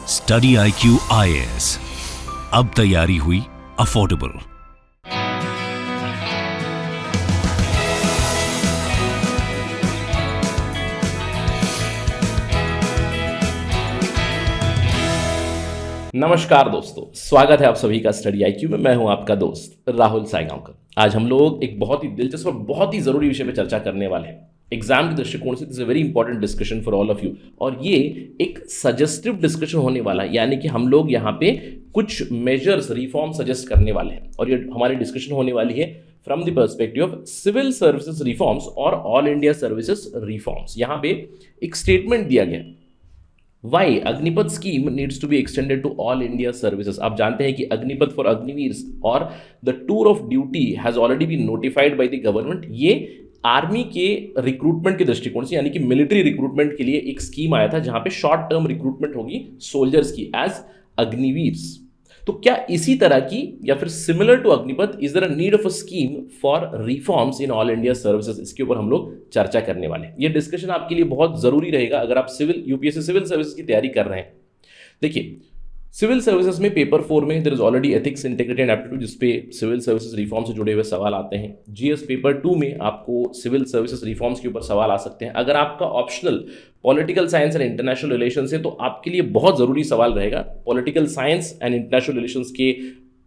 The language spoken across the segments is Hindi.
स्टडी IQ IAS, अब तैयारी हुई अफोर्डेबल। नमस्कार दोस्तों, स्वागत है आप सभी का स्टडी IQ में। मैं हूं आपका दोस्त राहुल साइगांवकर। आज हम लोग एक बहुत ही दिलचस्प और बहुत ही जरूरी विषय पर चर्चा करने वाले हैं। एग्जाम के दृष्टिकोण से this is a very important discussion for all of you, और ये एक सजेस्टिव डिस्कशन होने वाला है, यानी कि हम लोग यहाँ पे कुछ मेजर्स रिफॉर्म सजेस्ट करने वाले हैं। और ये हमारी डिस्कशन होने वाली है from the perspective of civil services reforms और ऑल इंडिया सर्विसेज रिफॉर्म्स। यहाँ पे एक स्टेटमेंट दिया गया, Why Agnipath scheme needs to be extended to all India services. आप जानते हैं कि अग्निपथ फॉर अग्निवीर और the tour of duty has already been notified by the government. ये आर्मी के रिक्रूटमेंट के दृष्टिकोण से, यानी कि मिलिट्री रिक्रूटमेंट के लिए एक स्कीम आया था, जहां पे शॉर्ट टर्म रिक्रूटमेंट होगी सोल्जर्स की एज अग्निवीर्स। तो क्या इसी तरह की या फिर similar to Agnipath is there a need of a scheme for reforms in all India services? इसके ऊपर हम लोग चर्चा करने वाले हैं। ये डिस्कशन आपके लिए बहुत जरूरी रहेगा अगर आप सिविल यूपीएससी सिविल सर्विसेज की तैयारी कर रहे हैं। देखिए, सिविल सर्विसेज में पेपर 4 में there is already ethics, integrity and aptitude, जिसपे सिविल सर्विसेज रिफॉर्म से जुड़े हुए सवाल आते हैं। जीएस पेपर 2 में आपको सिविल सर्विसेज रिफॉर्म्स के ऊपर सवाल आ सकते हैं। अगर आपका optional political science and international relations है तो आपके लिए बहुत जरूरी सवाल रहेगा। Political science and international relations के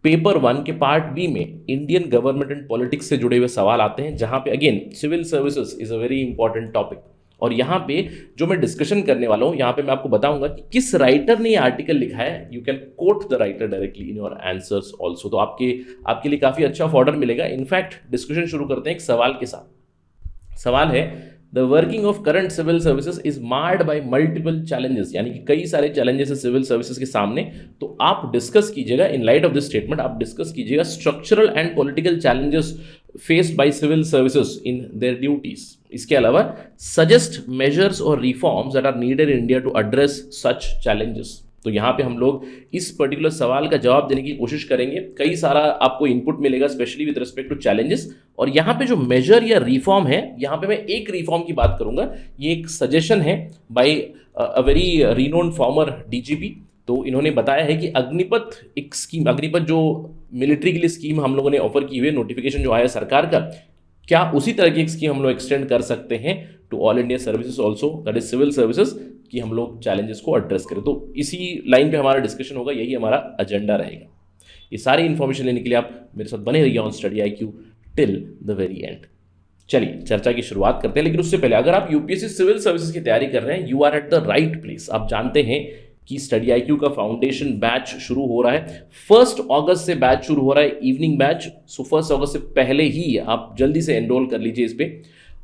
पेपर 1 के पार्ट बी में इंडियन गवर्नमेंट एंड पॉलिटिक्स से जुड़े हुए सवाल आते हैं, जहां पे again civil services is a very important topic. और यहाँ पे जो मैं डिस्कशन करने वाला हूँ, यहाँ पे मैं आपको बताऊंगा कि किस राइटर ने ये आर्टिकल लिखा है। You can coat the writer directly in your answers also, तो आपके लिए काफी अच्छा फॉर्डर मिलेगा। इनफैक्ट डिस्कशन शुरू करते हैं एक सवाल के साथ। सवाल है, the working of current civil services is marred by multiple challenges, यानी कि कई सारे चैलेंजेस है सिविल सर्विसेज के सामने। तो आप डिस्कस कीजिएगा in light of this statement, आप डिस्कस कीजिएगा structural and political challenges faced by civil services in their duties. इसके अलावा सजेस्ट मेजर्स और reforms that are needed in India to address such challenges. तो यहाँ पे हम लोग इस पर्टिकुलर सवाल का जवाब देने की कोशिश करेंगे। कई सारा आपको इनपुट मिलेगा specially with respect to challenges. और यहाँ पे जो मेजर या रिफॉर्म है, यहाँ पे मैं एक रिफॉर्म की बात करूंगा। ये एक सजेशन है by a very renowned former DGP. तो इन्होंने बताया है कि अग्निपथ एक स्कीम, अग्निपथ जो मिलिट्री के लिए स्कीम हम लोगों ने ऑफर की हुई है, नोटिफिकेशन जो आया सरकार का, क्या उसी तरह की एक स्कीम हम लोग एक्सटेंड कर सकते हैं to all India services also, that is civil services, कि हम लोग चैलेंजेस को एड्रेस करें। तो इसी लाइन पे हमारा डिस्कशन होगा, यही हमारा एजेंडा रहेगा। ये सारी इन्फॉर्मेशन लेने के लिए आप मेरे साथ बने रहिए on study IQ till the very and. चलिए चर्चा की शुरुआत करते हैं, लेकिन उससे पहले अगर आप यूपीएससी सिविल सर्विसेज की तैयारी कर रहे हैं, you are at the right place. आप जानते हैं कि स्टडी IQ का फाउंडेशन बैच शुरू हो रहा है। 1 अगस्त से बैच शुरू हो रहा है, इवनिंग बैच। सो 1 अगस्त से पहले ही आप जल्दी से एनरोल कर लीजिए इस पे।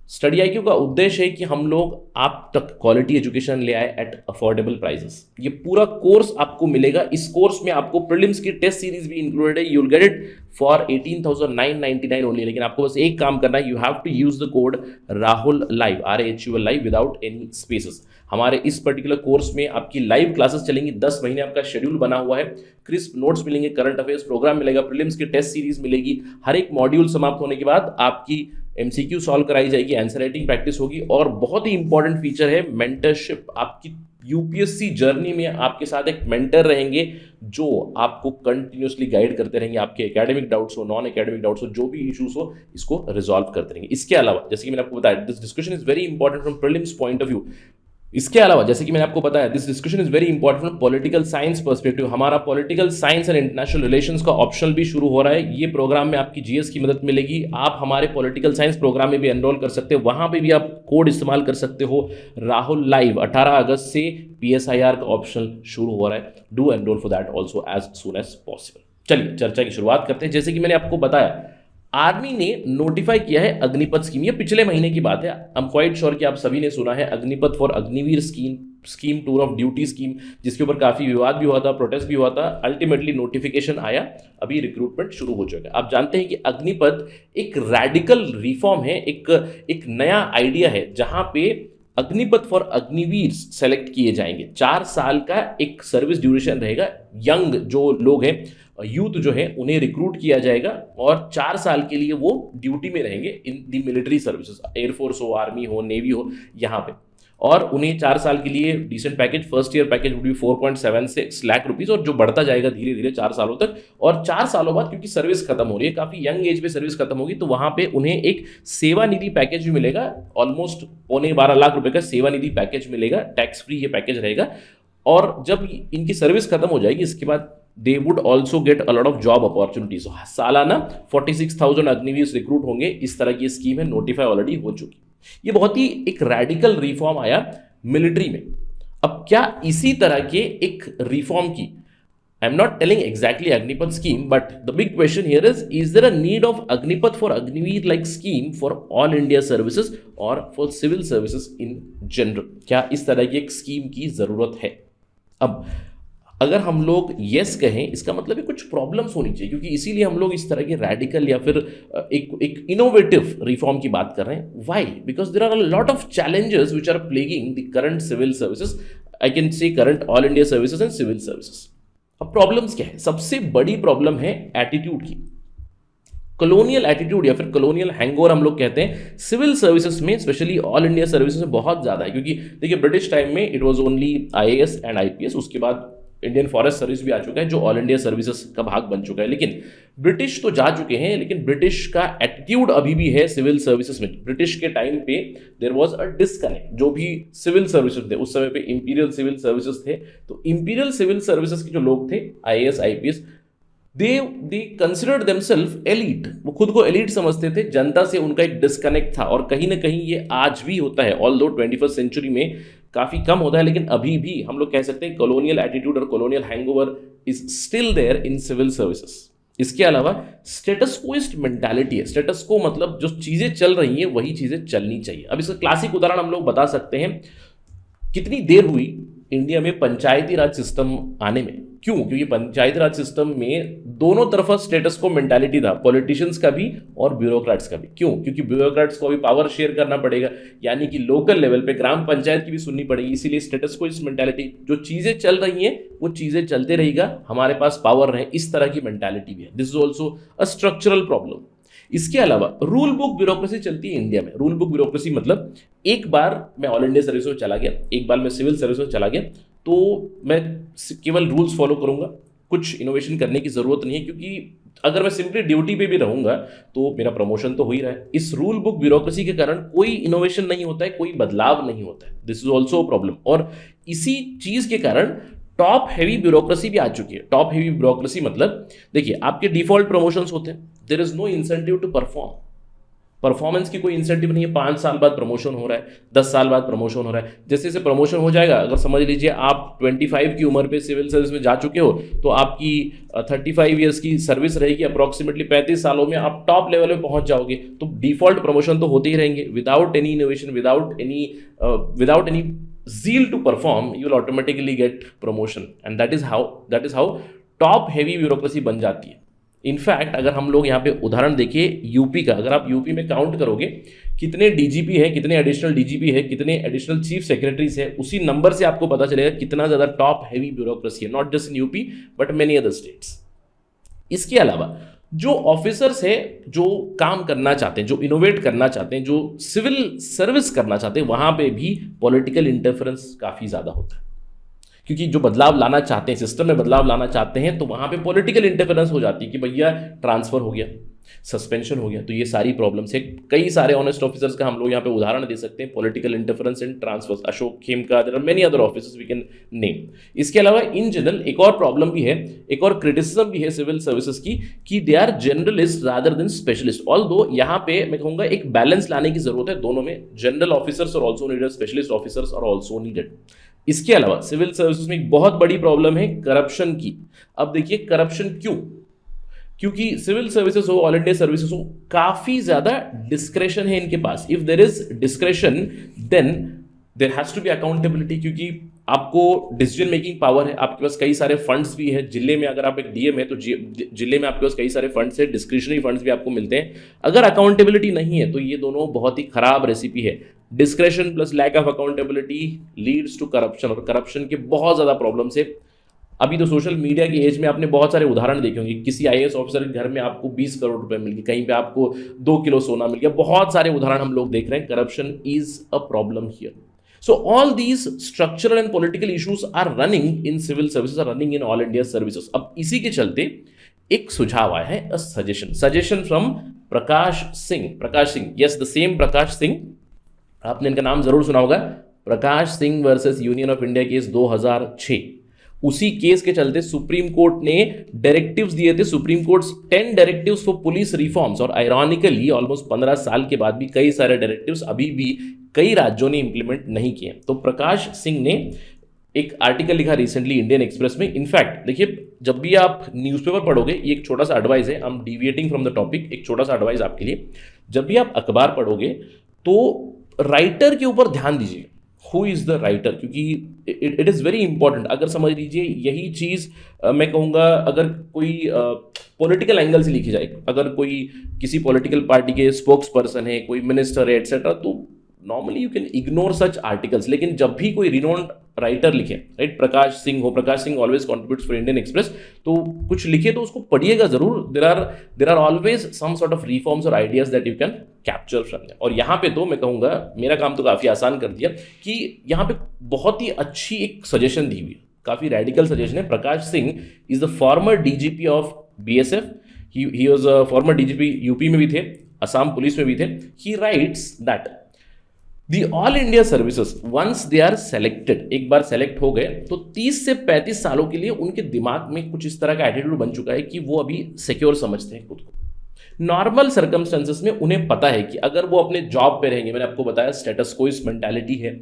स्टडी IQ का उद्देश्य है कि हम लोग आप तक क्वालिटी एजुकेशन ले आए एट अफोर्डेबल प्राइसेस। ये पूरा कोर्स आपको मिलेगा। इस कोर्स में आपको प्रीलिम्स की टेस्ट सीरीज भी इंक्लूडेड है। You will get it for 18,999 only. लेकिन आपको बस एक काम करना है, you have to use the code Rahul live, RAHUL live, without any spaces. हमारे इस पर्टिकुलर कोर्स में आपकी लाइव क्लासेस चलेंगी। 10 महीने आपका शेड्यूल बना हुआ है। क्रिस्प नोट्स मिलेंगे, करंट अफेयर्स प्रोग्राम मिलेगा, प्रीलिम्स की टेस्ट सीरीज मिलेगी। हर एक मॉड्यूल समाप्त होने के बाद आपकी MCQ सॉल्व कराई जाएगी, आंसर राइटिंग प्रैक्टिस होगी। और बहुत ही इंपॉर्टेंट फीचर है मेंटरशिप। आपकी यूपीएससी जर्नी में आपके साथ एक मेंटर रहेंगे जो आपको कंटिन्यूसली गाइड करते रहेंगे। आपके एकेडमिक डाउट्स हो, नॉन एकेडमिक डाउट्स हो, जो भी इश्यूज हो, इसको रिजॉल्व करते रहेंगे। इसके अलावा जैसे कि मैंने आपको बताया, this discussion is very important from prelims point of view. इसके अलावा जैसे कि मैंने आपको बताया, this discussion is very important from political science perspective. हमारा political science and international relations का ऑप्शनल भी शुरू हो रहा है। ये प्रोग्राम में आपकी जीएस की मदद मिलेगी। आप हमारे पॉलिटिकल साइंस प्रोग्राम में भी एनरोल कर सकते हो, वहां पे भी आप कोड इस्तेमाल कर सकते हो राहुल लाइव। 18 अगस्त से PSIR का ऑप्शनल शुरू हो रहा है। Do enrol for that also as soon as possible. चलिए चर्चा की शुरुआत करते हैं। जैसे कि मैंने आपको बताया, आर्मी ने नोटिफाई किया है अग्निपथ स्कीम। ये पिछले महीने की बात है। आई एम क्वाइट श्योर कि आप सभी ने सुना है Agnipath for Agniveer scheme, tour of duty scheme, जिसके ऊपर काफी विवाद भी हुआ था, प्रोटेस्ट भी हुआ था। अल्टीमेटली नोटिफिकेशन आया, अभी रिक्रूटमेंट शुरू हो चुका है। आप जानते हैं कि अग्निपथ एक रैडिकल रिफॉर्म है, एक नया आइडिया है, जहां पे अग्निपथ फॉर अग्निवीर सेलेक्ट किए जाएंगे। 4 साल का एक सर्विस ड्यूरेशन रहेगा। यंग जो लोग हैं, यूथ जो है, उन्हें रिक्रूट किया जाएगा और 4 साल के लिए वो ड्यूटी में रहेंगे in the military services, air force हो, आर्मी हो, नेवी हो, यहाँ पे। और उन्हें 4 साल के लिए decent package, first year package would be 4.76 lakh rupees, और जो बढ़ता जाएगा धीरे धीरे 4 सालों तक। और 4 सालों बाद क्योंकि सर्विस खत्म हो रही है, काफ़ी यंग एज पे सर्विस खत्म होगी, तो वहाँ पे उन्हें एक सेवा निधि पैकेज भी मिलेगा, ऑलमोस्ट 12.25 लाख रुपए का सेवा निधि पैकेज मिलेगा, टैक्स फ्री ये पैकेज रहेगा। और जब इनकी सर्विस खत्म हो जाएगी इसके बाद they would also get a lot of job opportunities. सालाना 46,000 अग्निवीर रिक्रूट होंगे, इस तरह की स्कीम है, नोटिफाई ऑलरेडी हो चुकी। ये बहुत ही एक रेडिकल रिफॉर्म आया मिलिट्री में। अब क्या इसी तरह के एक रिफॉर्म की, I am not telling exactly Agnipath scheme, but the big question here is there a need of Agnipath for Agniveer like scheme for all India services और for civil services in general? क्या इस तरह की एक स्कीम की जरूरत है? अब अगर हम लोग यस कहें, इसका मतलब है कुछ प्रॉब्लम्स होनी चाहिए, क्योंकि इसीलिए हम लोग इस तरह के रैडिकल या फिर एक इनोवेटिव रिफॉर्म की बात कर रहे हैं। Why? Because there are a lot of challenges which are plaguing the current civil services, I can say current all India services and civil services. अब प्रॉब्लम्स क्या है? सबसे बड़ी प्रॉब्लम है एटीट्यूड की, कॉलोनियल एटीट्यूड या फिर कॉलोनियल हैंगओवर हम लोग कहते हैं। सिविल सर्विसेज में, स्पेशली ऑल इंडिया सर्विसेज में बहुत ज़्यादा है, क्योंकि देखिए ब्रिटिश टाइम में it was only IAS and IPS, उसके बाद इंडियन फॉरेस्ट सर्विस भी आ चुका है जो ऑल इंडिया सर्विसेज का भाग बन चुका है। लेकिन ब्रिटिश तो जा चुके हैं, लेकिन ब्रिटिश का एटीट्यूड अभी भी है सिविल सर्विसेज में। ब्रिटिश के टाइम पे देयर वाज अ डिस्कनेक्ट। जो भी सिविल सर्विसेज थे उस समय पे इंपीरियल सिविल सर्विसेज थे, तो इंपीरियल सिविल सर्विसेज के जो लोग थे IAS IPS, they considered themselves elite, वो खुद को एलीट समझते थे। जनता से उनका एक डिस्कनेक्ट था, और कहीं ना कहीं ये आज भी होता है, ऑल्दो 21st सेंचुरी में काफ़ी कम होता है, लेकिन अभी भी हम लोग कह सकते हैं कॉलोनियल एटीट्यूड और colonial hangover is still there in civil services. इसके अलावा स्टेटस कोइस्ट मेंटालिटी है। स्टेटस को मतलब जो चीज़ें चल रही हैं वही चीज़ें चलनी चाहिए। अब इसका क्लासिक उदाहरण हम लोग बता सकते हैं, कितनी देर हुई इंडिया में पंचायती राज सिस्टम आने में? क्यों? क्योंकि पंचायती राज सिस्टम में दोनों तरफा स्टेटस को मेंटालिटी था, पॉलिटिशियंस का भी और ब्यूरोक्रेट्स का भी। क्यों? क्योंकि ब्यूरोक्रेट्स को भी पावर शेयर करना पड़ेगा, यानी कि लोकल लेवल पे ग्राम पंचायत की भी सुननी पड़ेगी। इसीलिए स्टेटस को इस मेंटालिटी, जो चीज़ें चल रही हैं वो चीज़ें चलते रहेगा, हमारे पास पावर रहे, इस तरह की मेंटालिटी भी है। This is also a structural problem. इसके अलावा रूल बुक ब्यूरोक्रेसी चलती है इंडिया में। रूल बुक ब्यूरोक्रेसी मतलब एक बार मैं ऑल इंडिया सर्विस में चला गया, एक बार मैं सिविल सर्विस में चला गया, तो मैं केवल रूल्स फॉलो करूंगा, कुछ इनोवेशन करने की जरूरत नहीं है, क्योंकि अगर मैं सिंपली ड्यूटी पे भी रहूंगा तो मेरा प्रमोशन तो हो ही रहा है। इस रूल बुक ब्यूरोक्रेसी के कारण कोई इनोवेशन नहीं होता है, कोई बदलाव नहीं होता है। This is also a problem. और इसी चीज के कारण टॉप हैवी ब्यूरोक्रेसी भी आ चुकी है। टॉप हैवी ब्यूरोक्रेसी मतलब देखिए, आपके डिफॉल्ट प्रमोशंस होते हैं, there is no incentive to perform. Performance की कोई इंसेंटिव नहीं है। 5 साल बाद प्रमोशन हो रहा है, 10 साल बाद प्रमोशन हो रहा है। जैसे जैसे प्रमोशन हो जाएगा, अगर समझ लीजिए आप 25 की उम्र पे सिविल सर्विस में जा चुके हो, तो आपकी 35 ईयर्स की सर्विस रहेगी, अप्रॉक्सीमेटली 35 सालों में आप टॉप लेवल पे पहुंच जाओगे। तो डिफॉल्ट प्रमोशन तो होते ही रहेंगे, without any innovation, without any zeal to perform, you will automatically get promotion, and that is how top heavy bureaucracy बन जाती है। इनफैक्ट अगर हम लोग यहाँ पे उदाहरण देखिए यूपी का, अगर आप यूपी में काउंट करोगे कितने डीजीपी है, कितने एडिशनल डीजीपी है, कितने एडिशनल चीफ सेक्रेटरीज है, उसी नंबर से आपको पता चलेगा कितना ज़्यादा टॉप हैवी ब्यूरोक्रेसी है, not just in UP but many other states. इसके अलावा जो ऑफिसर्स है, जो काम करना चाहते हैं, जो इनोवेट करना चाहते हैं, जो सिविल सर्विस करना चाहते हैं, वहाँ पे भी पॉलिटिकल इंटरफेरेंस काफ़ी ज़्यादा होता है। क्योंकि जो बदलाव लाना चाहते हैं, सिस्टम में बदलाव लाना चाहते हैं, तो वहाँ पे पॉलिटिकल इंटरफेरेंस हो जाती है कि भैया ट्रांसफर हो गया, सस्पेंशन हो गया। तो ये सारी प्रॉब्लम्स है। कई सारे ऑनेस्ट ऑफिसर्स का हम लोग यहाँ पे उदाहरण दे सकते हैं, political interference and transfers, Ashok Khemka, there are many other officers we can name. इसके अलावा इन जनरल एक और प्रॉब्लम भी है, एक और क्रिटिसिज्म भी है सिविल सर्विसेज की, कि they R generalist rather than specialist. Although यहाँ पे मैं कहूँगा एक बैलेंस लाने की जरूरत है दोनों में। जनरल ऑफिसर्स और ऑल्सो नीडेड, स्पेशलिस्ट ऑफिसर्स और ऑल्सो नीडेड। इसके अलावा सिविल सर्विसेज में एक बहुत बड़ी प्रॉब्लम है करप्शन की। अब देखिए करप्शन क्यों? क्योंकि सिविल सर्विसेज हो, ऑल इंडिया सर्विसेज हो, काफी ज्यादा डिस्क्रेशन है इनके पास। If there is discretion then there has to be accountability, क्योंकि आपको डिसीजन मेकिंग पावर है, आपके पास कई सारे फंड्स भी है। जिले में अगर आप एक डीएम है तो जिले में आपके पास कई सारे फंड्स है, डिस्क्रिशनरी फंड्स भी आपको मिलते हैं। अगर अकाउंटेबिलिटी नहीं है तो ये दोनों बहुत ही खराब रेसिपी है। Discretion plus lack of accountability leads to corruption, और करप्शन के बहुत ज़्यादा प्रॉब्लम्स है। अभी तो सोशल मीडिया की एज में आपने बहुत सारे उदाहरण देखे होंगे, किसी आईएएस ऑफिसर के घर में आपको 20 करोड़ रुपए मिल गए, कहीं पे आपको 2 किलो सोना मिल गया। बहुत सारे उदाहरण हम लोग देख रहे हैं। Corruption is a problem here. So all these structural and political issues are running in civil services, are running in all India services. अब इसी के चलते एक सुझाव आया है, a suggestion from Prakash Singh, yes the same Prakash Singh, आपने इनका नाम जरूर सुना होगा, Prakash Singh versus Union of India case 2006। उसी केस के चलते सुप्रीम कोर्ट ने डायरेक्टिव्स दिए थे, supreme court 10 directives for police reforms, और आयरॉनिकली ऑलमोस्ट 15 साल के बाद भी कई सारे डायरेक्टिव्स अभी भी कई राज्यों ने इंप्लीमेंट नहीं किए। तो प्रकाश सिंह ने एक आर्टिकल लिखा रिसेंटली इंडियन एक्सप्रेस में। इनफैक्ट देखिए, जब भी आप न्यूज़पेपर पढ़ोगे, ये एक छोटा सा एडवाइस है, I am deviating from the topic, एक छोटा सा एडवाइस आपके लिए, जब भी आप अखबार पढ़ोगे तो राइटर के ऊपर ध्यान दीजिए, हु इज़ द राइटर, क्योंकि इट इज़ वेरी इंपॉर्टेंट। अगर समझ लीजिए यही चीज़ मैं कहूँगा, अगर कोई पॉलिटिकल एंगल से लिखी जाए, अगर कोई किसी पॉलिटिकल पार्टी के स्पोक्स पर्सन है, कोई मिनिस्टर है एटसेट्रा, तो normally you can ignore such articles. लेकिन जब भी कोई रिनोन्ड राइटर लिखे, right, Prakash Singh always contributes for Indian Express, तो कुछ लिखे तो उसको पढ़िएगा जरूर। There are always some sort of reforms और ideas that you can capture from them. और यहाँ पे तो मैं कहूँगा, मेरा काम तो काफ़ी आसान कर दिया कि यहाँ पे बहुत ही अच्छी एक सजेशन दी हुई है, काफ़ी रेडिकल सजेशन है। Prakash Singh is the former DGP of BSF, he was a former DGP, UP में भी थे, असम पुलिस में भी थे। He writes that the all India services once they are selected, एक बार सेलेक्ट हो गए तो 30 से 35 सालों के लिए उनके दिमाग में कुछ इस तरह का एटीट्यूड बन चुका है कि वो अभी सिक्योर समझते हैं खुद को। नॉर्मल सर्कमस्टेंसेस में उन्हें पता है कि अगर वो अपने जॉब पे रहेंगे, मैंने आपको बताया स्टेटस कोइस मेंटालिटी है,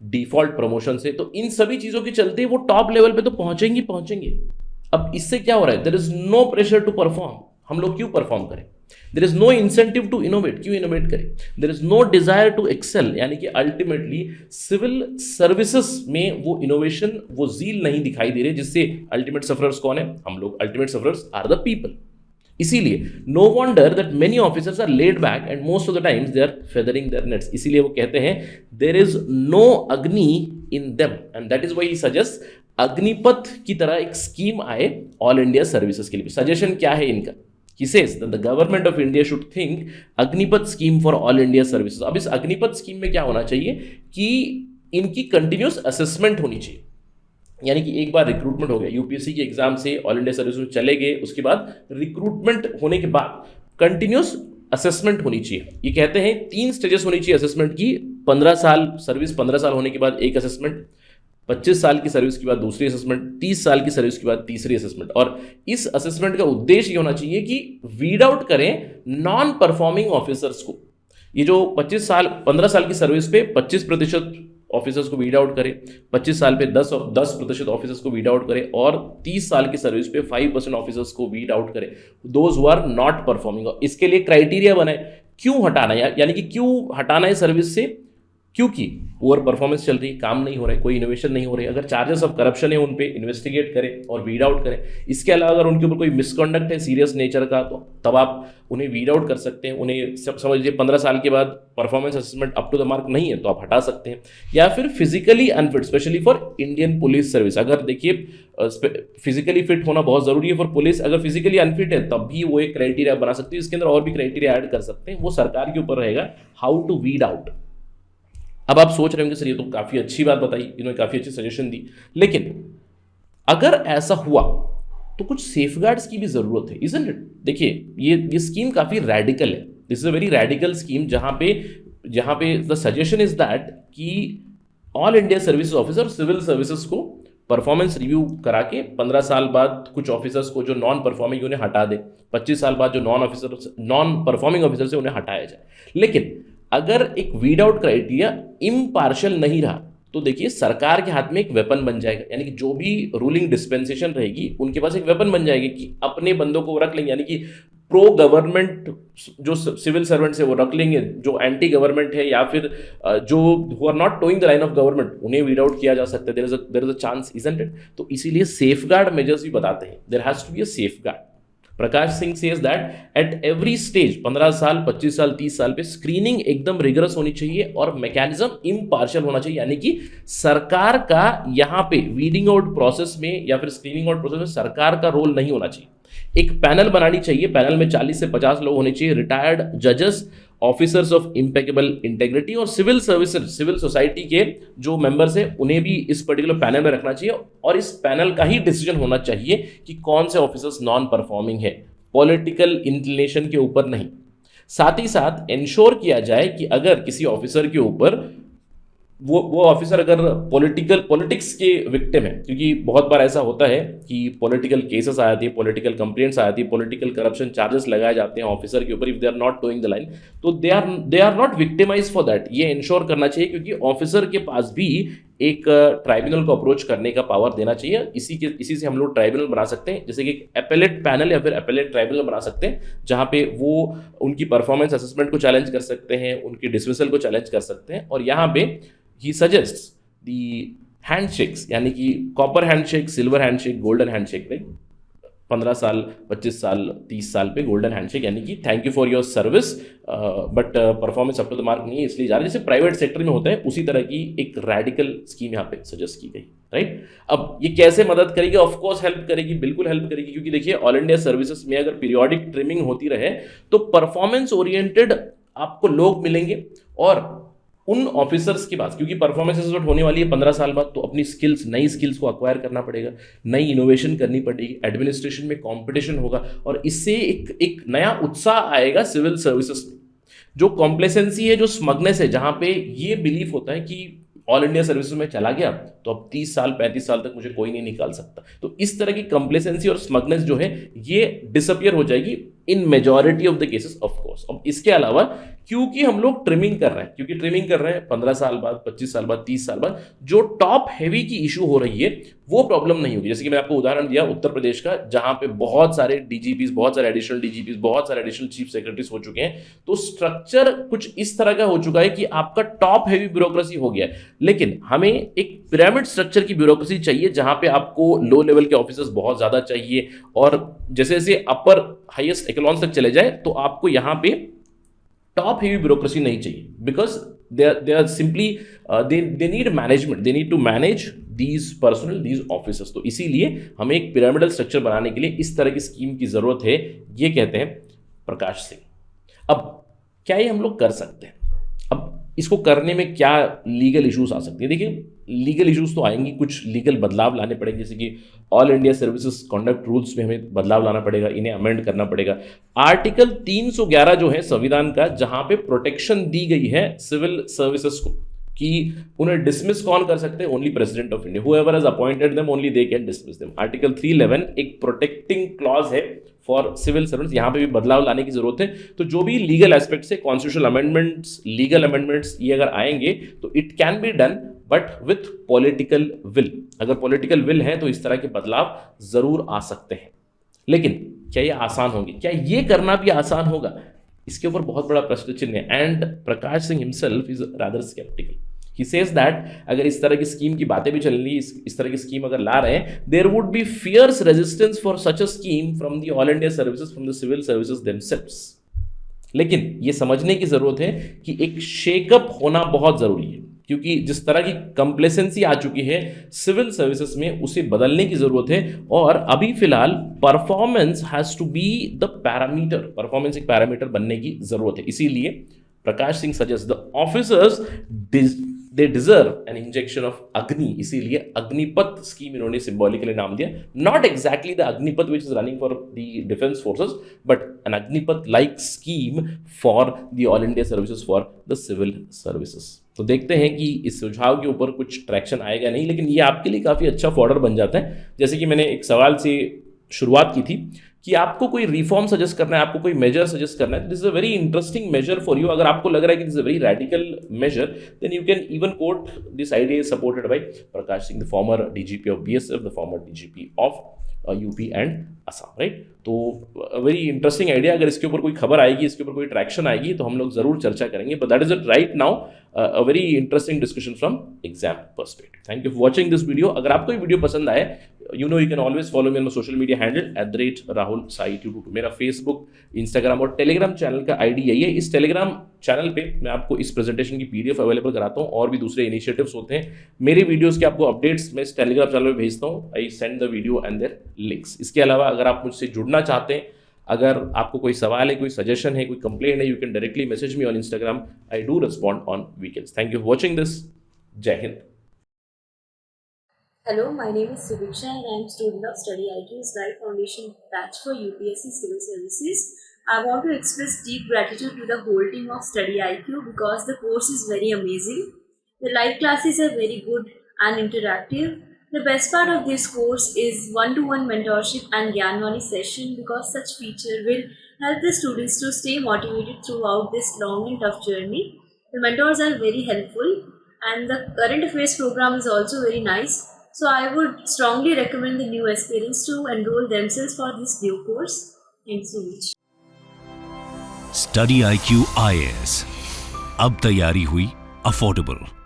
डिफॉल्ट प्रमोशन से, तो इन सभी चीजों के चलते वो टॉप लेवल पे तो पहुंचेंगे। अब इससे क्या हो रहा है, there is no pressure to perform. हम लोग क्यों परफॉर्म करें? There is no incentive to innovate, क्यों इनोवेट करें? There is no desire to excel, यानी कि अल्टीमेटली सिविल सर्विसेज में वो इनोवेशन, वो जील नहीं दिखाई दे रहे, जिससे अल्टीमेट सफरर्स कौन है? हम लोग। Ultimate sufferers are the people. इसीलिए no wonder that many officers are laid back and most of the times they are feathering their nests. इसीलिए वो कहते हैं there is no Agni in them, and that is why he suggest Agnipath की तरह एक स्कीम आए ऑल इंडिया सर्विसेज के लिए। सजेशन क्या है इनका? He says that the government of India should think Agnipath scheme for all India services. अब इस अग्निपथ स्कीम में क्या होना चाहिए कि इनकी कंटिन्यूस असेसमेंट होनी चाहिए, यानी कि एक बार रिक्रूटमेंट हो गया, यूपीएससी के एग्जाम से ऑल इंडिया सर्विस में चले गए, उसके बाद रिक्रूटमेंट होने के बाद कंटिन्यूस असेसमेंट होनी चाहिए। ये कहते हैं 3 स्टेजेस होनी चाहिए असेसमेंट की, 15 साल सर्विस, 15 साल होने के बाद एक असेसमेंट, 25 साल की सर्विस के बाद दूसरी असेसमेंट, 30 साल की सर्विस के बाद तीसरी असेसमेंट। और इस असेसमेंट का उद्देश्य ये होना चाहिए कि वीड आउट करें नॉन परफॉर्मिंग ऑफिसर्स को। ये जो 15 साल की सर्विस पे 25% ऑफिसर्स को वीड आउट करें, 25 साल पे 10% ऑफिसर्स को वीड आउट करें, और 30 साल की सर्विस पे 5% ऑफिसर्स को वीड आउट करें, those who are not performing. इसके लिए क्राइटेरिया बनाए, क्यों हटाना है, यानी कि क्यों हटाना है सर्विस से, क्योंकि पुअर परफॉर्मेंस चल रही है, काम नहीं हो रहा है, कोई इनोवेशन नहीं हो रही है। अगर चार्जेस ऑफ करप्शन है उन पे इन्वेस्टिगेट करें और वीड आउट करें। इसके अलावा अगर उनके ऊपर कोई मिसकंडक्ट है सीरियस नेचर का, तो तब आप उन्हें वीड आउट कर सकते हैं। उन्हें समझ लीजिए 15 साल के बाद performance assessment up to the mark नहीं है तो आप हटा सकते हैं। या फिर physically unfit, specially for Indian police service. अगर देखिए फिजिकली फिट होना बहुत जरूरी है फॉर पुलिस, अगर फिजिकली अनफिट है तब भी वो एक क्राइटेरिया बना सकती है। इसके अंदर और भी क्राइटेरिया ऐड कर सकते हैं, वो सरकार के ऊपर रहेगा हाउ टू वीड आउट। अब आप सोच रहे होंगे सर ये तो काफ़ी अच्छी बात बताई, इन्होंने काफ़ी अच्छी सजेशन दी, लेकिन अगर ऐसा हुआ तो कुछ सेफगार्ड्स की भी ज़रूरत है, इजंट इट? देखिए ये स्कीम काफ़ी रेडिकल है, this is a very radical scheme, जहाँ पे द सजेशन इज दैट कि all India services officer civil services को परफॉर्मेंस रिव्यू करा के 15 साल बाद कुछ ऑफिसर्स को जो नॉन परफॉर्मिंग उन्हें हटा दे, 25 साल बाद जो नॉन परफॉर्मिंग ऑफिसर से उन्हें हटाया जाए। लेकिन अगर एक वीड आउट क्राइटेरिया इम्पार्शियल नहीं रहा तो देखिए सरकार के हाथ में एक वेपन बन जाएगा, यानी कि जो भी रूलिंग डिस्पेंसेशन रहेगी उनके पास एक वेपन बन जाएगी कि अपने बंदों को रख लेंगे, यानी कि प्रो गवर्नमेंट जो सिविल सर्वेंट्स है वो रख लेंगे, जो एंटी गवर्नमेंट है या फिर जो who are not toeing the line of government उन्हें वीड आउट किया जा सकता है। There is a chance, isn't it? तो इसीलिए सेफगार्ड मेजर्स भी बताते हैं, there has to be a safeguard. Prakash Singh says that at every stage 15 साल, 25 साल, 30 साल पे स्क्रीनिंग एकदम रिगरस होनी चाहिए और मैकेनिज्म इम्पार्शियल होना चाहिए, यानी कि सरकार का यहाँ पे वीडिंग आउट प्रोसेस में या फिर स्क्रीनिंग आउट प्रोसेस में सरकार का रोल नहीं होना चाहिए। एक पैनल बनानी चाहिए, पैनल में 40 से 50 लोग होने चाहिए, रिटायर्ड जजेस ऑफिसर्स ऑफ इम्पेकेबल इंटेग्रिटी और सिविल सर्विसेज, सिविल सोसाइटी के जो मेंबर्स हैं उन्हें भी इस पर्टिकुलर पैनल में रखना चाहिए और इस पैनल का ही डिसीजन होना चाहिए कि कौन से ऑफिसर्स नॉन परफॉर्मिंग है, पॉलिटिकल इंक्लिनेशन के ऊपर नहीं। साथ ही साथ इंश्योर किया जाए कि अगर किसी ऑफिसर के ऊपर वो ऑफिसर अगर पॉलिटिक्स के विक्टिम है, क्योंकि बहुत बार ऐसा होता है कि पॉलिटिकल केसेस आ जाती है, पॉलिटिकल कंप्लेंट्स आ जाती है, पॉलिटिकल करप्शन चार्जेस लगाए जाते हैं ऑफिसर के ऊपर, if they are not toeing the line, तो they are not victimize for that. ये इंश्योर करना चाहिए क्योंकि ऑफिसर के पास भी एक ट्राइब्यूनल को अप्रोच करने का पावर देना चाहिए। इसी से हम लोग ट्राइब्यूनल बना सकते हैं, जैसे कि एक एपेलेट पैनल या फिर एपेलेट ट्राइब्यूनल बना सकते हैं, जहां पे वो उनकी परफॉर्मेंस असेसमेंट को चैलेंज कर सकते हैं, उनकी डिसमिसल को चैलेंज कर सकते हैं। और यहाँ पे ही सजेस्ट्स दी हैंडशेक्स, यानी कि copper handshake, silver handshake, golden handshake, right. 15 साल, 25 साल, 30 साल पे गोल्डन हैंडशेक, यानी कि thank you for your service but performance up to the mark नहीं है इसलिए जा रहा है, जैसे प्राइवेट सेक्टर में होता है उसी तरह की एक रेडिकल स्कीम यहाँ पे सजेस्ट की गई, राइट। अब ये कैसे मदद करेगी? ऑफ कोर्स हेल्प करेगी, बिल्कुल हेल्प करेगी, क्योंकि देखिए ऑल इंडिया सर्विसेज में अगर पीरियोडिक ट्रिमिंग होती रहे तो परफॉर्मेंस ओरिएंटेड आपको लोग मिलेंगे और उन ऑफिसर्स के पास, क्योंकि परफॉर्मेंस असेसमेंट होने वाली है 15 साल बाद, तो अपनी स्किल्स, नई स्किल्स को अक्वायर करना पड़ेगा, नई इनोवेशन करनी पड़ेगी, एडमिनिस्ट्रेशन में कंपटीशन होगा और इससे एक नया उत्साह आएगा सिविल सर्विसेज में। जो कॉम्प्लेसेंसी है, जो स्मगनेस है, जहां पे ये बिलीफ होता है कि ऑल इंडिया सर्विसेज में चला गया तो अब 30 साल 35 साल तक मुझे कोई नहीं निकाल सकता, तो इस तरह की कंप्लेसेंसी और स्मगनेस जो है ये डिसअपियर हो जाएगी इन majority of the cases, of course. अब इसके अलावा क्योंकि हम लोग ट्रिमिंग कर रहे हैं 15 साल बाद, 25 साल बाद, 30 साल बाद, जो टॉप हैवी की इशू हो रही है वो प्रॉब्लम नहीं होगी। जैसे कि मैं आपको उदाहरण दिया उत्तर प्रदेश का, जहां पे बहुत सारे डीजीपीज, बहुत सारे एडिशनल डीजीपीज, बहुत सारे एडिशनल चीफ सेक्रेटरीज हो चुके हैं, तो स्ट्रक्चर कुछ इस तरह का हो चुका है कि आपका टॉप हैवी ब्यूरोक्रेसी हो गया है। लेकिन हमें एक पिरामिड स्ट्रक्चर की ब्यूरोक्रेसी चाहिए जहां पे आपको लो लेवल के ऑफिसर्स बहुत ज्यादा चाहिए और जैसे जैसे अपर हाईएस्ट एकेलॉन्स तक चले जाए तो आपको यहां पे टॉप हेवी ब्यूरोक्रेसी नहीं चाहिए, because they are simply they need management, they need to manage these personnel, these officers। तो इसीलिए हमें एक पिरामिडल स्ट्रक्चर बनाने के लिए इस तरह की स्कीम की जरूरत है, ये कहते हैं प्रकाश सिंह। अब क्या ये हम लोग कर सकते हैं? अब इसको करने में क्या लीगल इश्यूज आ सकती है? देखिए लीगल इश्यूज तो आएंगी, कुछ लीगल बदलाव लाने पड़ेंगे, जैसे कि all India services conduct rules में हमें बदलाव लाना पड़ेगा, इन्हें अमेंड करना पड़ेगा। आर्टिकल 311 जो है संविधान का, जहां पे प्रोटेक्शन दी गई है सिविल सर्विसेज को कि उन्हें डिसमिस कौन कर सकते हैं? Only president of India, whoever has appointed them only they can dismiss them. Article 311 एक प्रोटेक्टिंग क्लॉज है फॉर सिविल सर्वेंट्स, यहां पे भी बदलाव लाने की जरूरत है। तो जो भी लीगल एस्पेक्ट से कॉन्स्टिट्यूशनल अमेंडमेंट्स, लीगल अमेंडमेंट्स ये अगर आएंगे तो it can be done, but with political will. अगर पॉलिटिकल विल है तो इस तरह के बदलाव जरूर आ सकते हैं। लेकिन क्या ये आसान होंगे? क्या ये करना भी आसान होगा? इसके ऊपर बहुत बड़ा प्रश्न चिन्ह है। And Prakash Singh himself is rather sceptical. He says that अगर इस तरह की स्कीम की बातें भी चल रही, इस तरह की स्कीम अगर ला रहे हैं, there would be fierce resistance for such a scheme from the all India services, from the civil services themselves. लेकिन ये समझने की जरूरत है कि एक शेकअप होना बहुत जरूरी है, क्योंकि जिस तरह की कंप्लेसेंसी आ चुकी है सिविल सर्विसेज में, उसे बदलने की जरूरत है। और अभी फिलहाल performance has to be the parameter, performance एक पैरामीटर बनने की जरूरत है। इसीलिए Prakash Singh suggest the officers they deserve an injection of Agni, इसीलिए अग्निपथ स्कीम इन्होंने सिंबॉलिकली नाम दिया। Not exactly the Agnipath which is running for the defence forces, but an Agnipath like scheme for the all India services for the civil services. तो देखते हैं कि इस सुझाव के ऊपर कुछ ट्रैक्शन आएगा नहीं, लेकिन ये आपके लिए काफ़ी अच्छा फॉर्डर बन जाता है। जैसे कि मैंने एक सवाल से शुरुआत की थी कि आपको कोई रिफॉर्म सजेस्ट करना है, आपको कोई मेजर सजेस्ट करना है, this is a very interesting measure for you. अगर आपको लग रहा है कि this is a very radical measure, then you can even quote this idea is supported by Prakash Singh, the former DGP of BSF, the former DGP of UP and Assam, right. तो वेरी इंटरेस्टिंग आइडिया। अगर इसके ऊपर कोई खबर आएगी, इसके ऊपर कोई ट्रैक्शन आएगी तो हम लोग जरूर चर्चा करेंगे, but that is it right now, a very interesting discussion from exam perspective. Thank you for watching this video. अगर आपको ये वीडियो पसंद आए, you know you can always follow me on my social media handle @RahulSai222। मेरा फेसबुक, इंस्टाग्राम और टेलीग्राम चैनल का आईडी यही है। इस टेलीग्राम चैनल पे मैं आपको इस प्रेजेंटेशन की पीडीएफ अवेलेबल कराता हूँ, और भी दूसरे इनिशिएटिव्स होते हैं। मेरे वीडियोस के आपको अपडेट्स मैं इस टेलीग्राम चैनल पे भेजता हूँ। I send the video and their links. इसके अलावा अगर आप मुझसे जुड़ना चाहते हैं, अगर आपको कोई सवाल है, कोई सजेशन है, कोई कंप्लेंट है, you can directly message me on Instagram. I do respond on weekends. Thank you for watching this. जय Hind. Hello, my name is Subiksha and I am student of Study IQ's Life Foundation batch for UPSC Civil Services. I want to express deep gratitude to the whole team of Study IQ because the course is very amazing. The live classes are very good and interactive. The best part of this course is one-to-one mentorship and Gyanvani session because such feature will help the students to stay motivated throughout this long and tough journey. The mentors are very helpful and the current affairs program is also very nice. So I would strongly recommend the new aspirants to enroll themselves for this new course. Thanks so much. Study IQ IAS, अब तैयारी हुई अफोर्डेबल.